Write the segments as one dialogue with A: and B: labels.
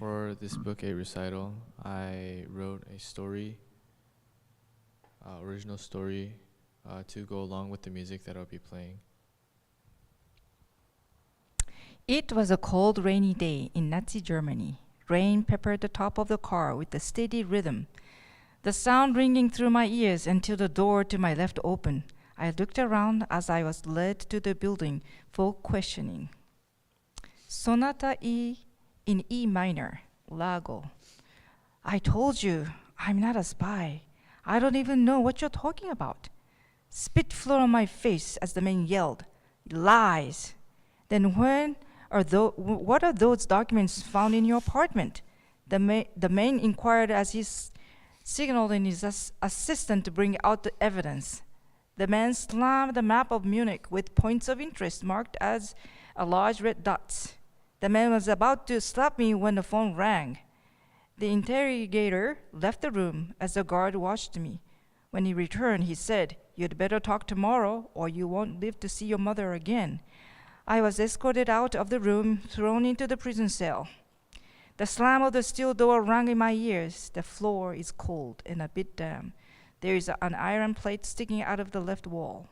A: For this book, A Recital, I wrote a story, original story, to go along with the music that I'll be playing.
B: It was a cold, rainy day in Nazi Germany. Rain peppered the top of the car with a steady rhythm, the sound ringing through my ears until the door to my left opened. I looked around as I was led to the building for questioning. Sonata E in E minor, Lago. I told you, I'm not a spy. I don't even know what you're talking about. Spit flew on my face as the man yelled, Lies! Then what are those documents found in your apartment? The man inquired as he signaled in his assistant to bring out the evidence. The man slammed the map of Munich with points of interest marked as a large red dots. The man was about to slap me when the phone rang. The interrogator left the room as the guard watched me. When he returned, he said, You'd better talk tomorrow or you won't live to see your mother again. I was escorted out of the room, thrown into the prison cell. The slam of the steel door rang in my ears. The floor is cold and a bit damp. There is an iron plate sticking out of the left wall.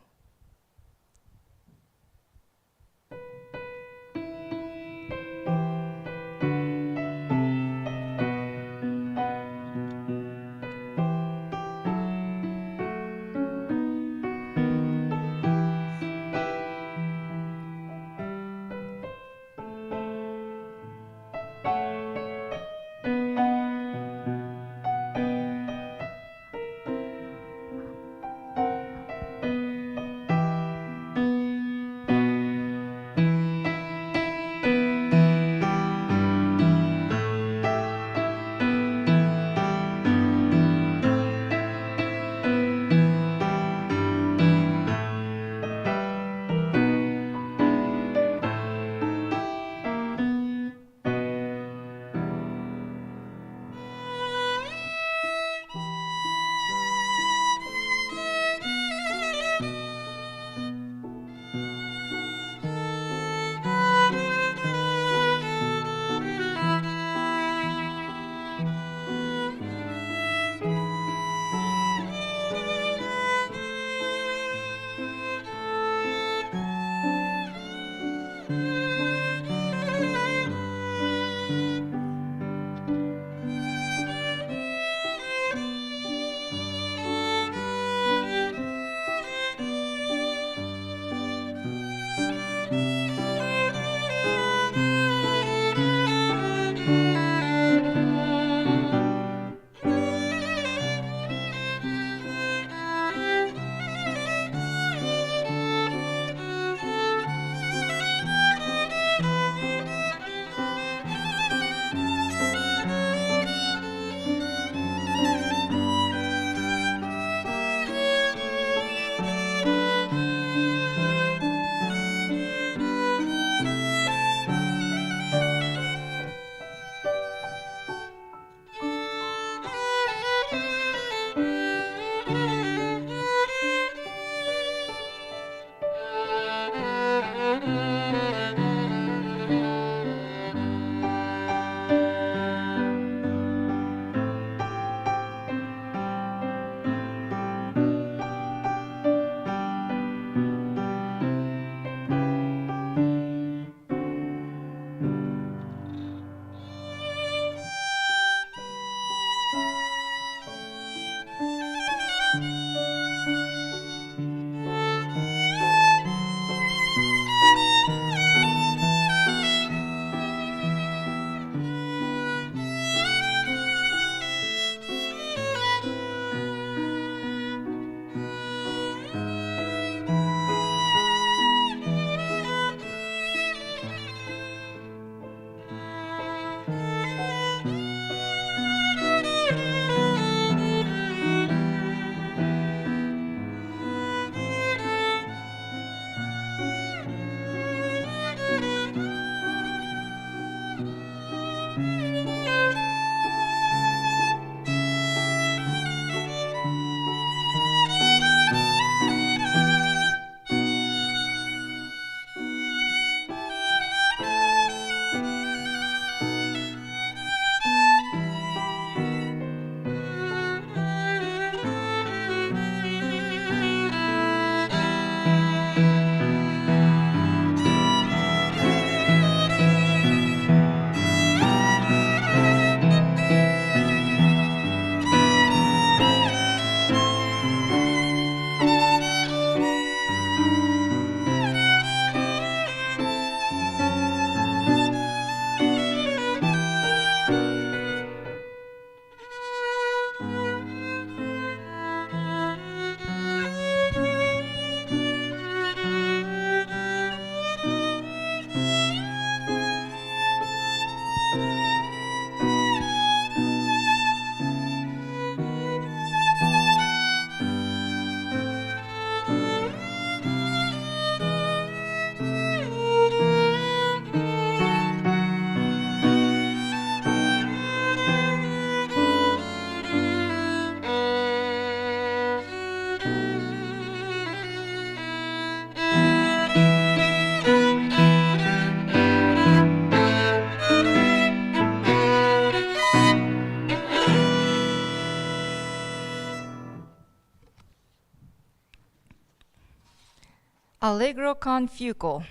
B: Allegro con fuoco.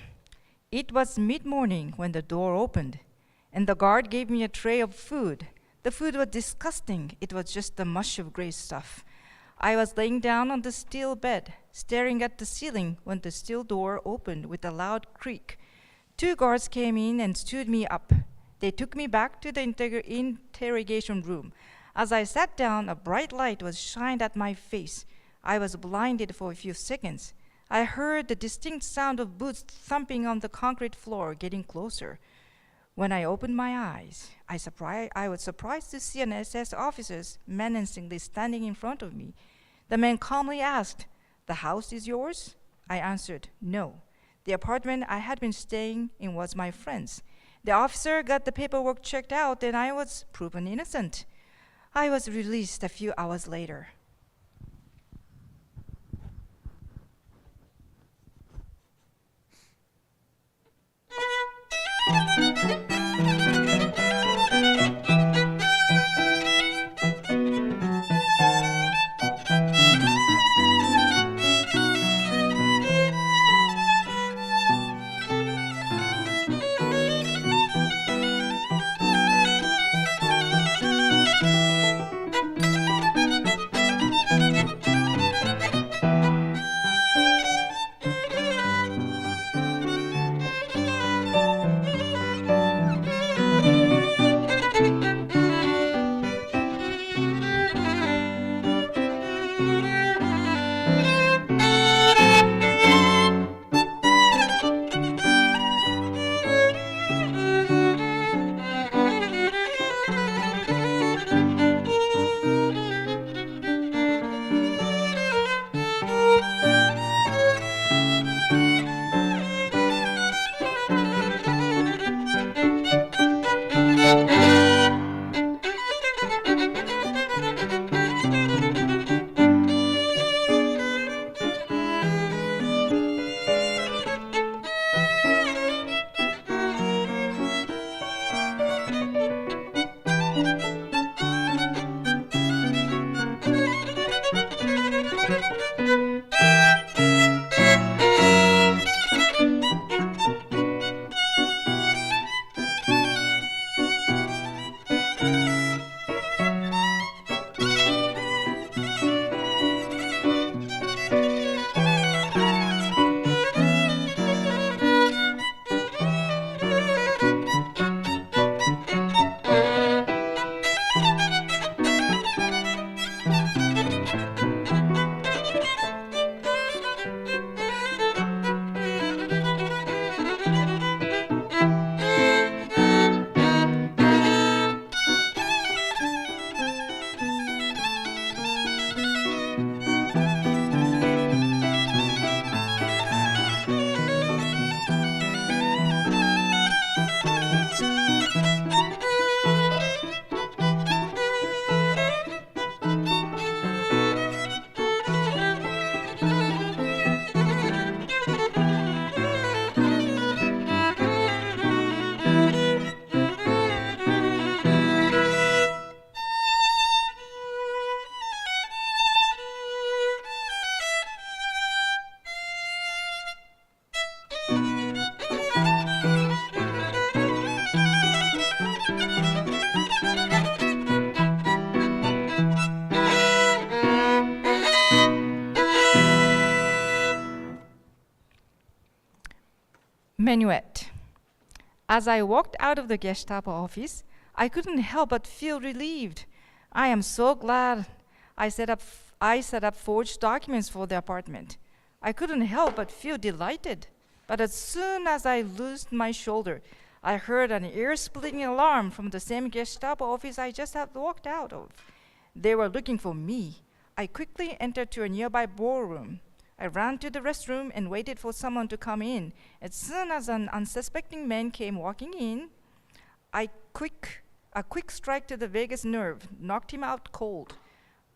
B: It was mid-morning when the door opened, and the guard gave me a tray of food. The food was disgusting. It was just the mush of gray stuff. I was laying down on the steel bed, staring at the ceiling when the steel door opened with a loud creak. 2 guards came in and stood me up. They took me back to the interrogation room. As I sat down, a bright light was shined at my face. I was blinded for a few seconds. I heard the distinct sound of boots thumping on the concrete floor, getting closer. When I opened my eyes, I was surprised to see an SS officer menacingly standing in front of me. The man calmly asked, "The house is yours?" I answered, "No. The apartment I had been staying in was my friend's." The officer got the paperwork checked out, and I was proven innocent. I was released a few hours later. Minuet. As I walked out of the Gestapo office, I couldn't help but feel relieved. I am so glad I set up forged documents for the apartment. I couldn't help but feel delighted. But as soon as I loosed my shoulder, I heard an ear-splitting alarm from the same Gestapo office I just had walked out of. They were looking for me. I quickly entered to a nearby ballroom. I ran to the restroom and waited for someone to come in. As soon as an unsuspecting man came walking in, a quick strike to the vagus nerve knocked him out cold.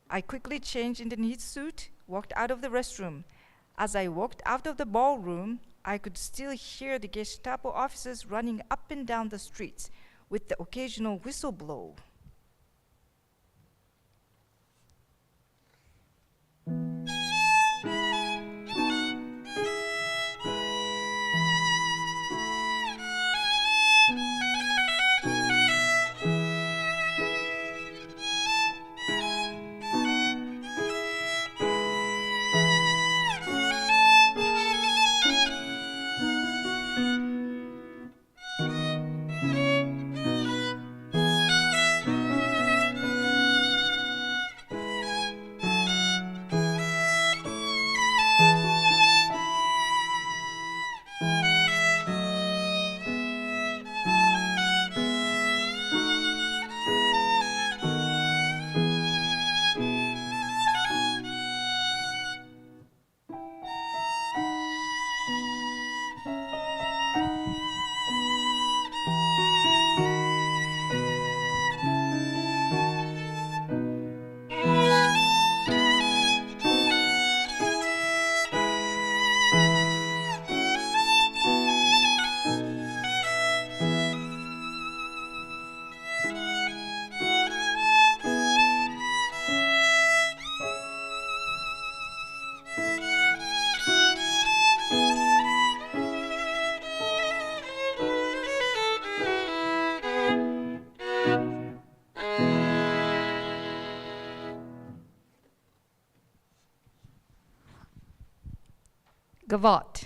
B: I quickly changed into his suit, walked out of the restroom. As I walked out of the ballroom, I could still hear the Gestapo officers running up and down the streets with the occasional whistle blow. The Vault.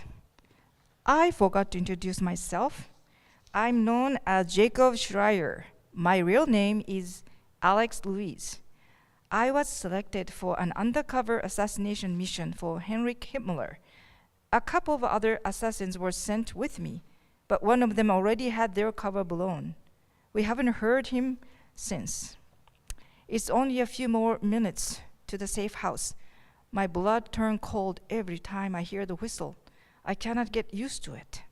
B: I forgot to introduce myself. I'm known as Jacob Schreier. My real name is Alex Louise. I was selected for an undercover assassination mission for Heinrich Himmler. A couple of other assassins were sent with me, but one of them already had their cover blown. We haven't heard him since. It's only a few more minutes to the safe house. My blood turns cold every time I hear the whistle. I cannot get used to it.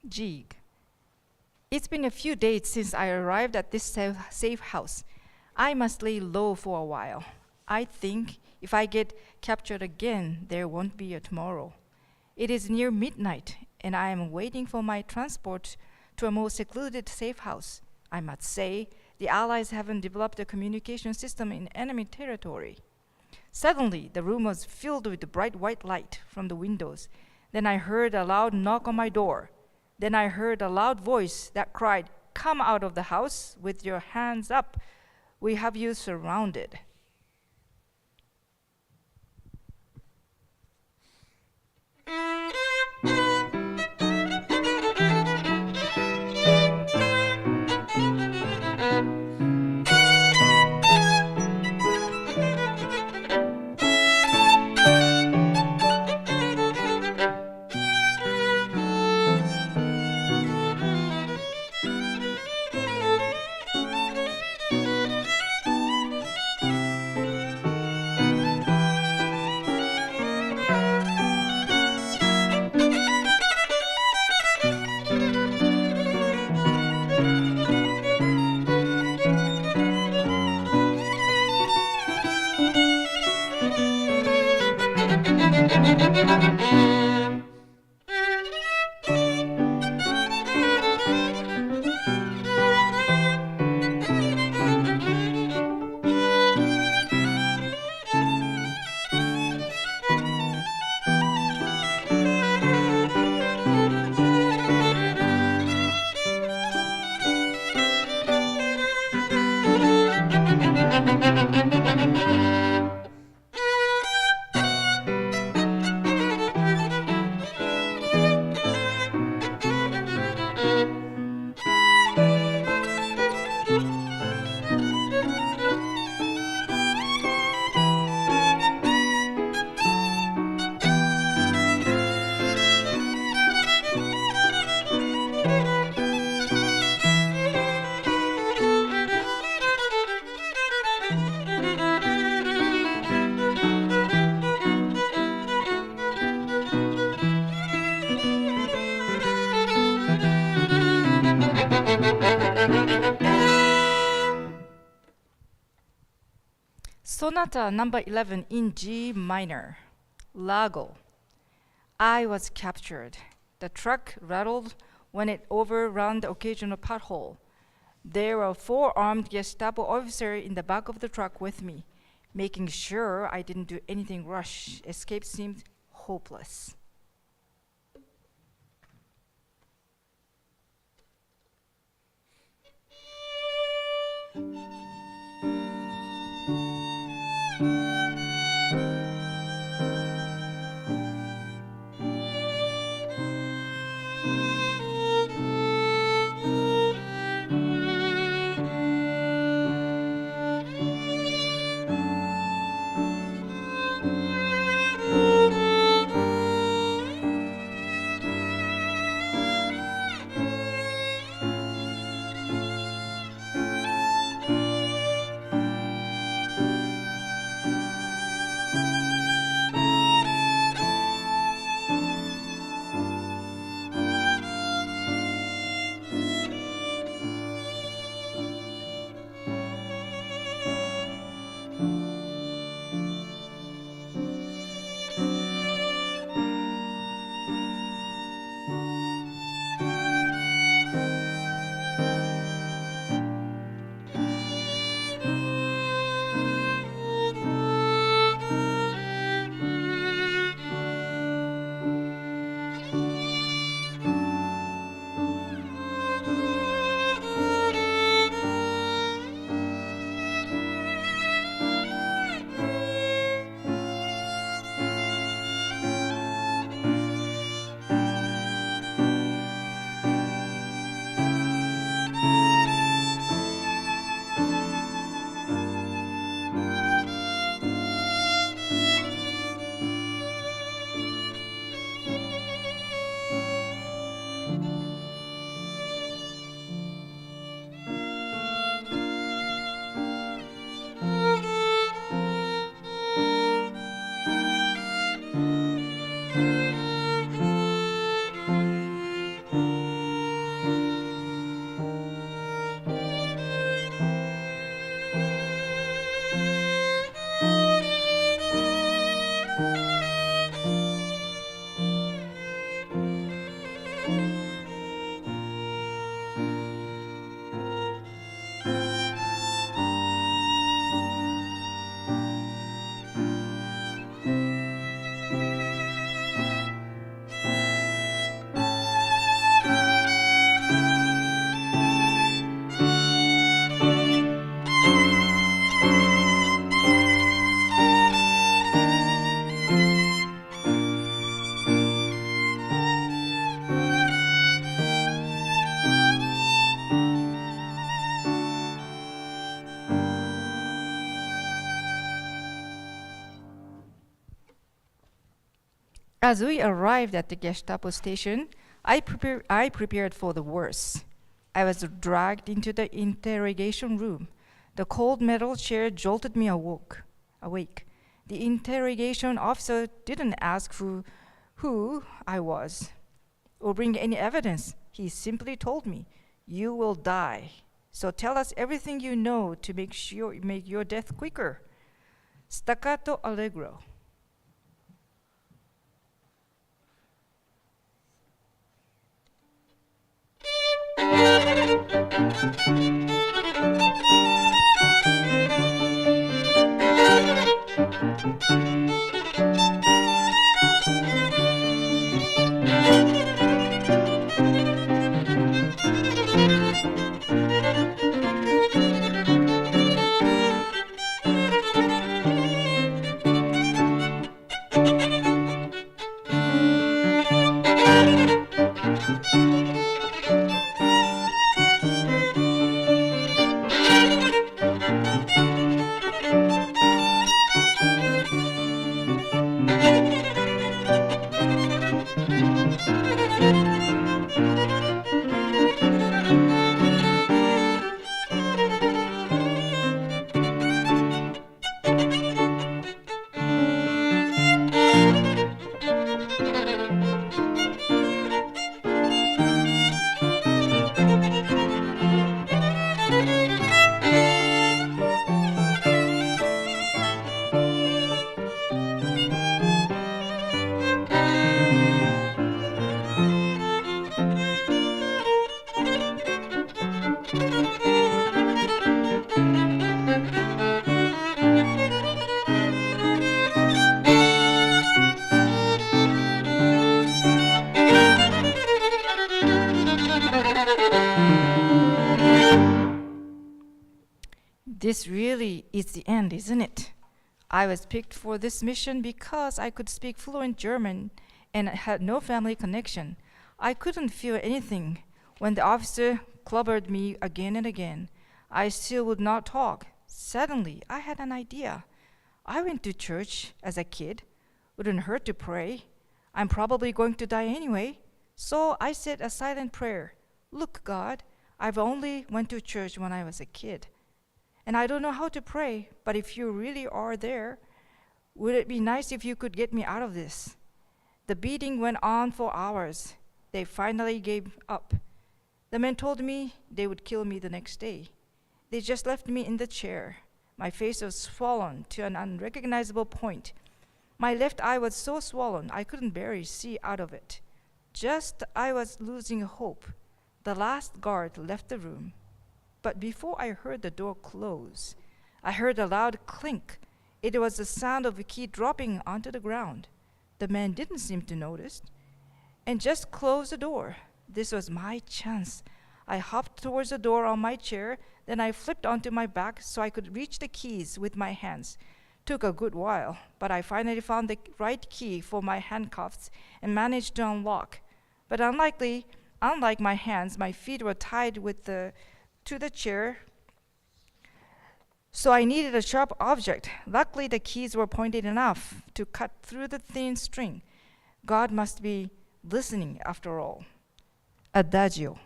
B: Jig. It's been a few days since I arrived at this safe house. I must lay low for a while. I think if I get captured again, there won't be a tomorrow. It is near midnight, and I am waiting for my transport to a more secluded safe house. I must say, the Allies haven't developed a communication system in enemy territory. Suddenly, the room was filled with bright white light from the windows. Then I heard a loud knock on my door. Then I heard a loud voice that cried, "Come out of the house with your hands up. We have you surrounded." Sonata number 11 in G minor, Lago. I was captured. The truck rattled when it overran the occasional pothole. There were 4 armed Gestapo officers in the back of the truck with me, making sure I didn't do anything rash. Escape seemed hopeless. As we arrived at the Gestapo station, I prepared for the worst. I was dragged into the interrogation room. The cold metal chair jolted me awake. The interrogation officer didn't ask who I was or bring any evidence. He simply told me, "You will die. So tell us everything you know to make your death quicker." Staccato allegro. This really is the end, isn't it? I was picked for this mission because I could speak fluent German and had no family connection. I couldn't feel anything. When the officer clobbered me again and again, I still would not talk. Suddenly, I had an idea. I went to church as a kid. Wouldn't hurt to pray. I'm probably going to die anyway. So I said a silent prayer. "Look, God, I've only went to church when I was a kid. And I don't know how to pray, but if you really are there, would it be nice if you could get me out of this?" The beating went on for hours. They finally gave up. The men told me they would kill me the next day. They just left me in the chair. My face was swollen to an unrecognizable point. My left eye was so swollen I couldn't barely see out of it. Just I was losing hope. The last guard left the room. But before I heard the door close, I heard a loud clink. It was the sound of a key dropping onto the ground. The man didn't seem to notice and just closed the door. This was my chance. I hopped towards the door on my chair, then I flipped onto my back so I could reach the keys with my hands. Took a good while, but I finally found the right key for my handcuffs and managed to unlock. But unlike my hands, my feet were tied to the chair, so I needed a sharp object. Luckily, the keys were pointed enough to cut through the thin string. God must be listening after all. Adagio.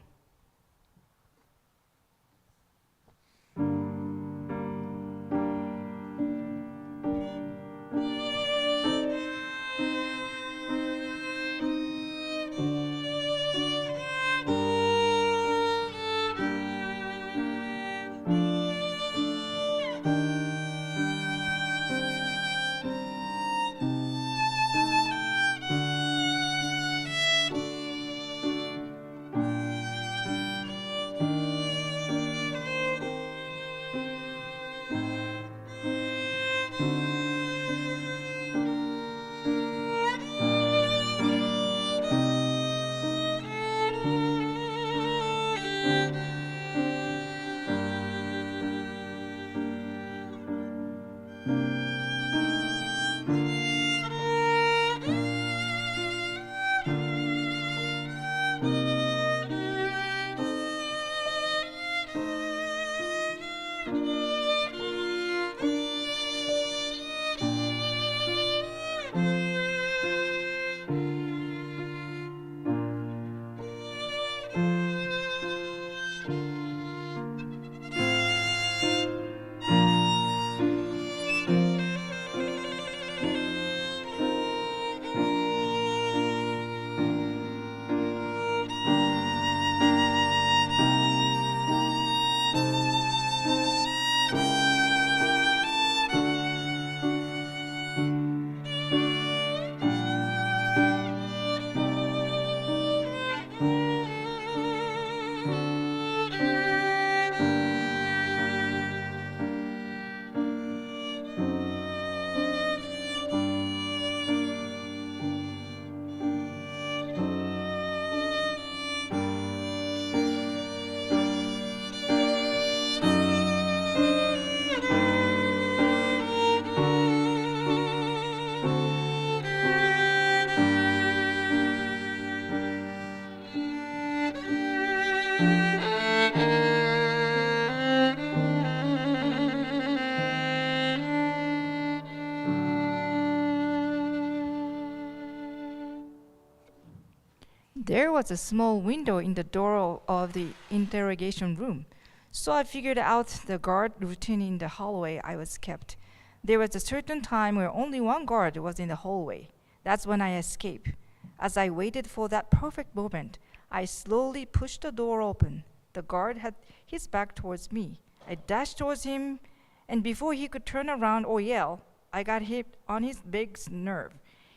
B: There was a small window in the door of the interrogation room, so I figured out the guard routine in the hallway I was kept. There was a certain time where only one guard was in the hallway. That's when I escaped. As I waited for that perfect moment, I slowly pushed the door open. The guard had his back towards me. I dashed towards him, and before he could turn around or yell, I got hit on his big nerve.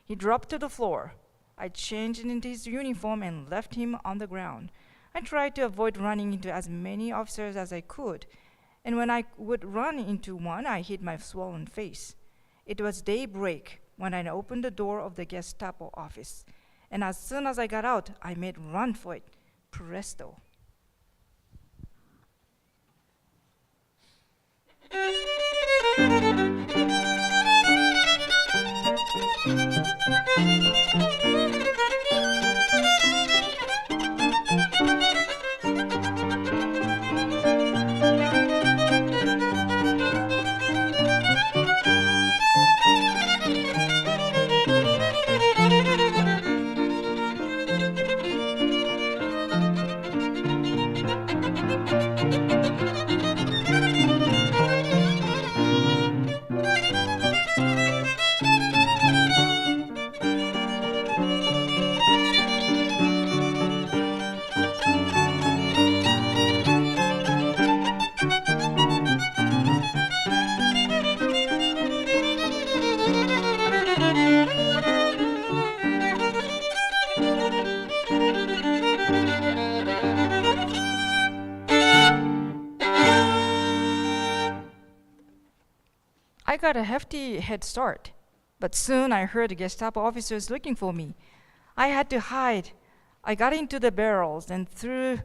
B: He dropped to the floor. I changed into his uniform and left him on the ground. I tried to avoid running into as many officers as I could, and when I would run into one, I hit my swollen face. It was daybreak when I opened the door of the Gestapo office, and as soon as I got out, I made run for it. Presto. I got a hefty head start, but soon I heard the Gestapo officers looking for me. I had to hide. I got into the barrels and through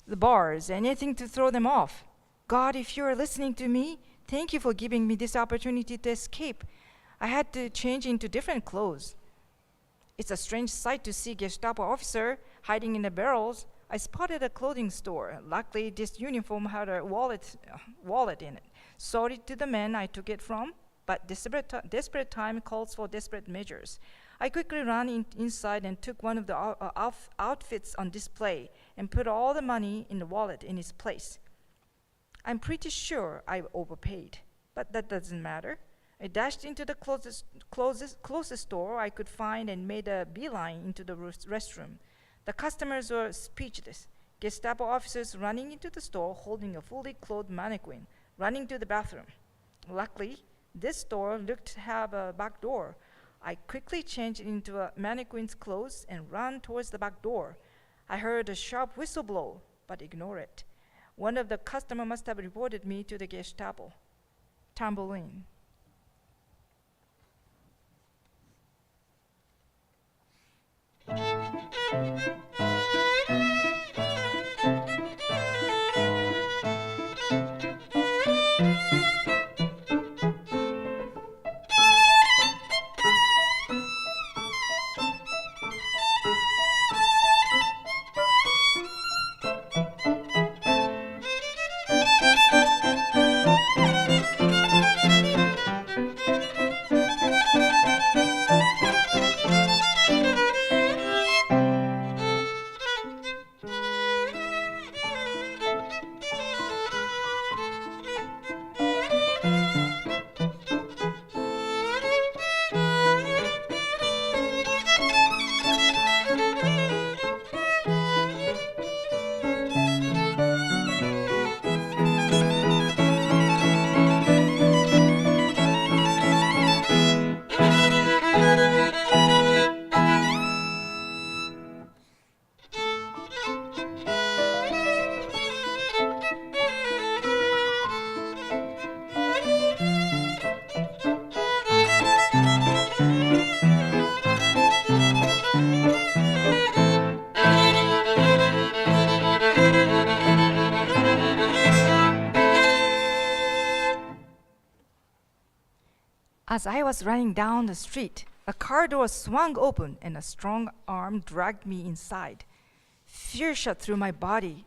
B: the bars, anything to throw them off. God, if you are listening to me, thank you for giving me this opportunity to escape. I had to change into different clothes. It's a strange sight to see Gestapo officer hiding in the barrels. I spotted a clothing store. Luckily, this uniform had a wallet in it. Sorry to the man I took it from, but desperate time calls for desperate measures. I quickly ran inside and took one of the outfits on display and put all the money in the wallet in its place. I'm pretty sure I overpaid, but that doesn't matter. I dashed into the closest store I could find and made a beeline into the restroom. The customers were speechless. Gestapo officers running into the store holding a fully clothed mannequin, running to the bathroom. Luckily, this store looked to have a back door. I quickly changed into a mannequin's clothes and ran towards the back door. I heard a sharp whistle blow, but ignored it. One of the customers must have reported me to the Gestapo. Tambourine. As I was running down the street, a car door swung open and a strong arm dragged me inside. Fear shot through my body.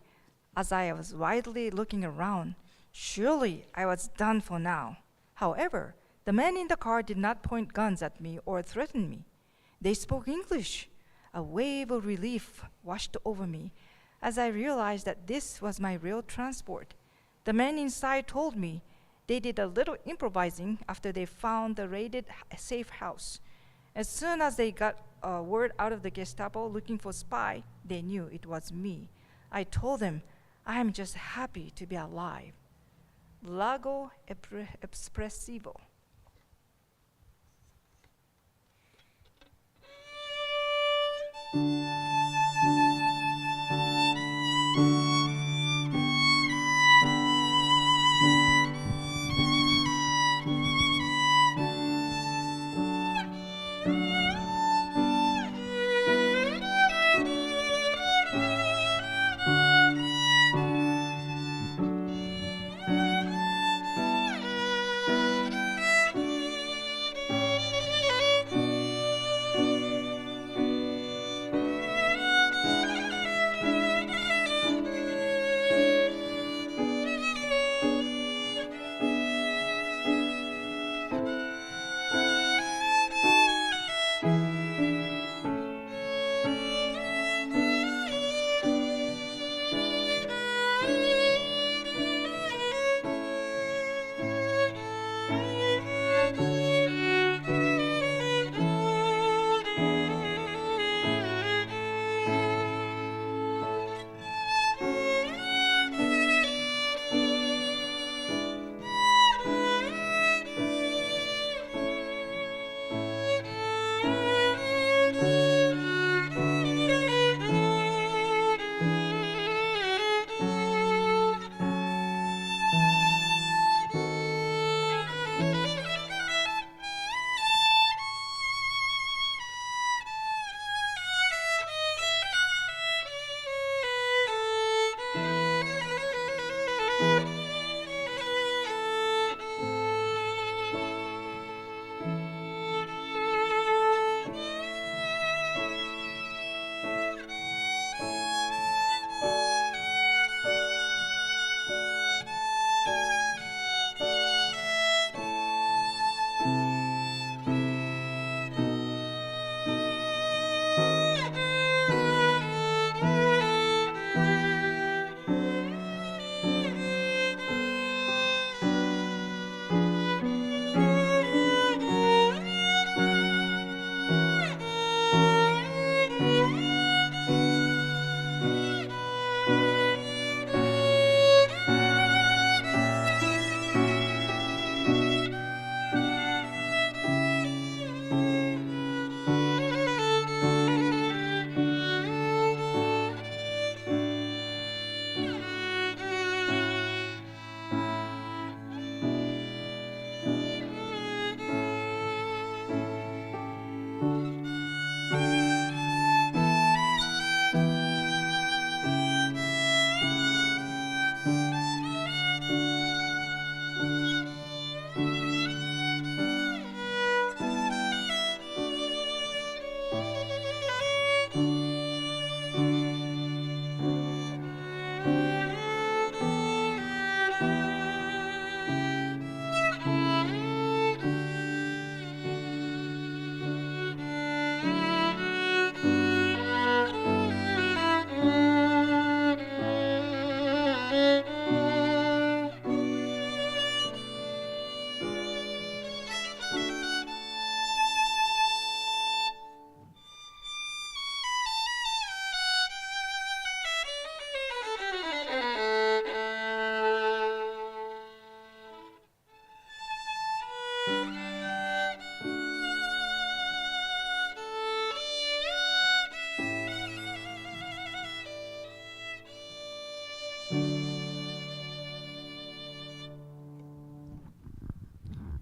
B: As I was wildly looking around, surely I was done for now. However, the men in the car did not point guns at me or threaten me. They spoke English. A wave of relief washed over me as I realized that this was my real transport. The men inside told me they did a little improvising after they found the raided safe house. As soon as they got a word out of the Gestapo looking for spy, they knew it was me. I told them, I am just happy to be alive. Lago Espressivo.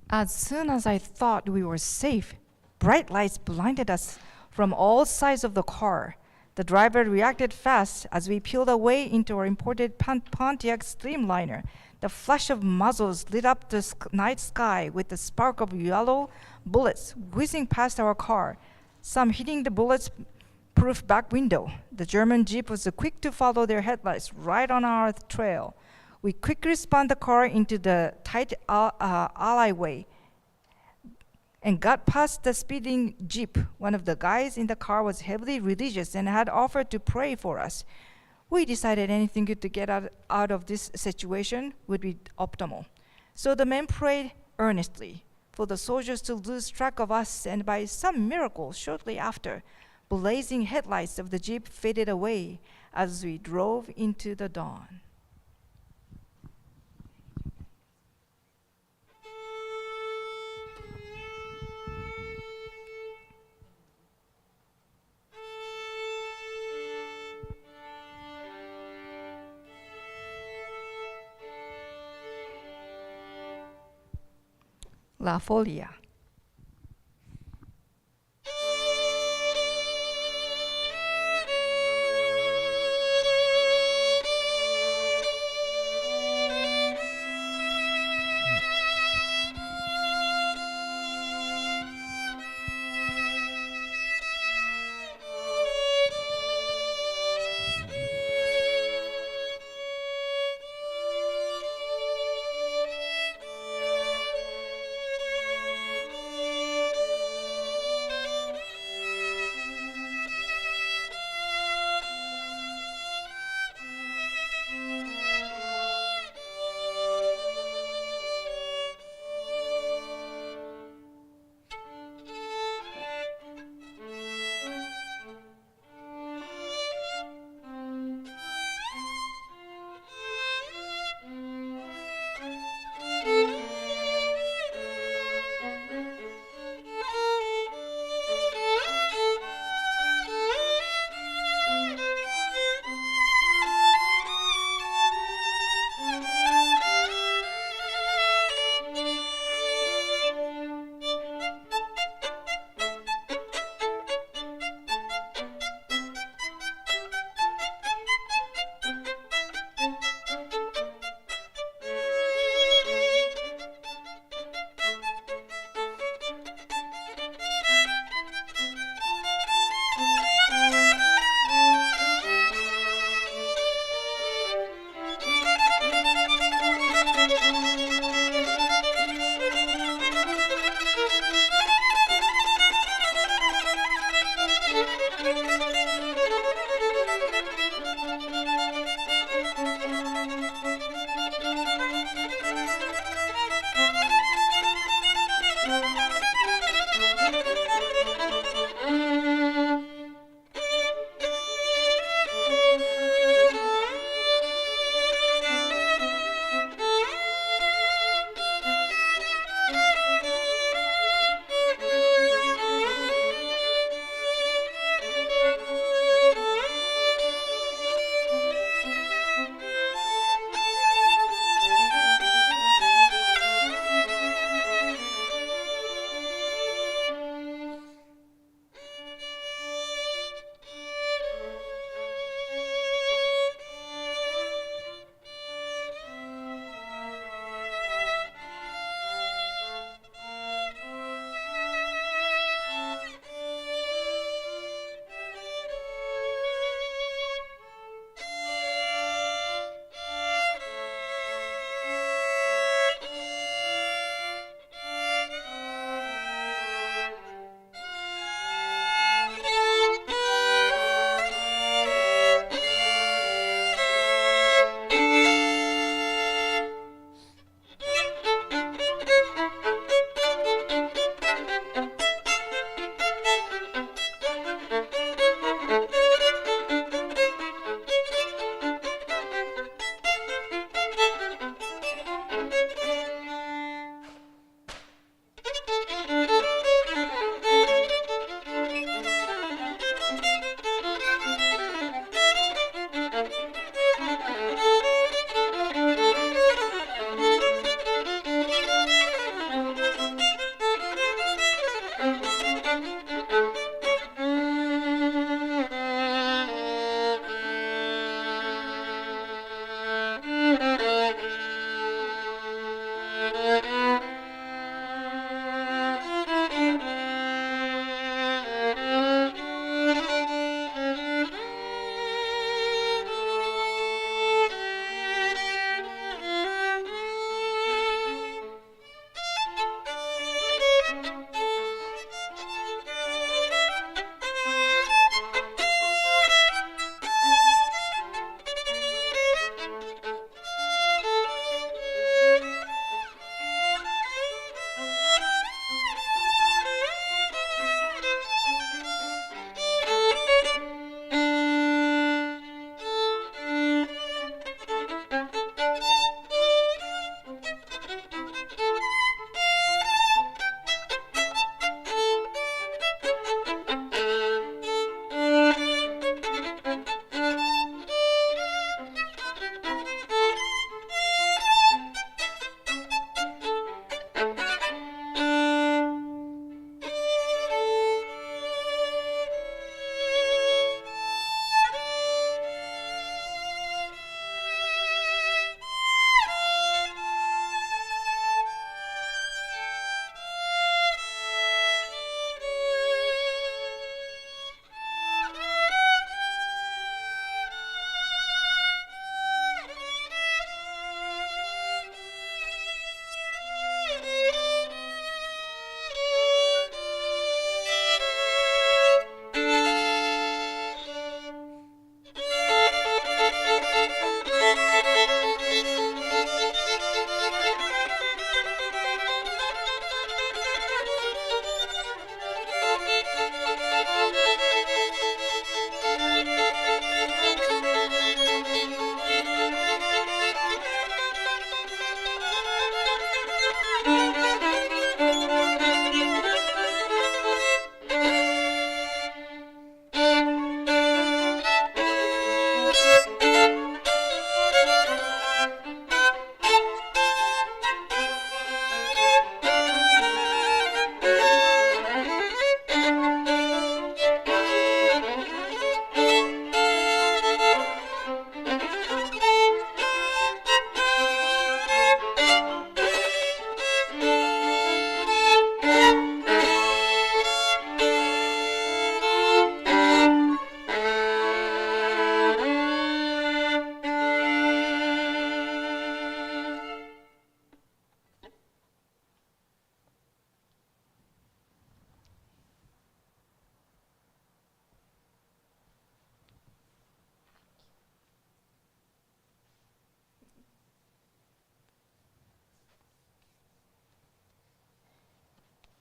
B: As soon as I thought we were safe, bright lights blinded us from all sides of the car. The driver reacted fast as we peeled away into our imported Pontiac Streamliner. The flash of muzzles lit up the night sky with the spark of yellow bullets whizzing past our car, some hitting the bullet's proof back window. The German Jeep was quick to follow their headlights right on our trail. We quickly spun the car into the tight alleyway and got past the speeding Jeep. One of the guys in the car was heavily religious and had offered to pray for us. We decided anything good to get out of this situation would be optimal. So the men prayed earnestly for the soldiers to lose track of us, and by some miracle, shortly after, blazing headlights of the Jeep faded away as we drove into the dawn. La Folia.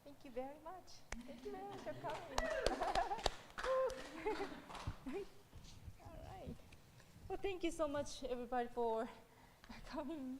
B: Thank you very much. Thank you very much for coming. All right. Well, thank you so much, everybody, for coming.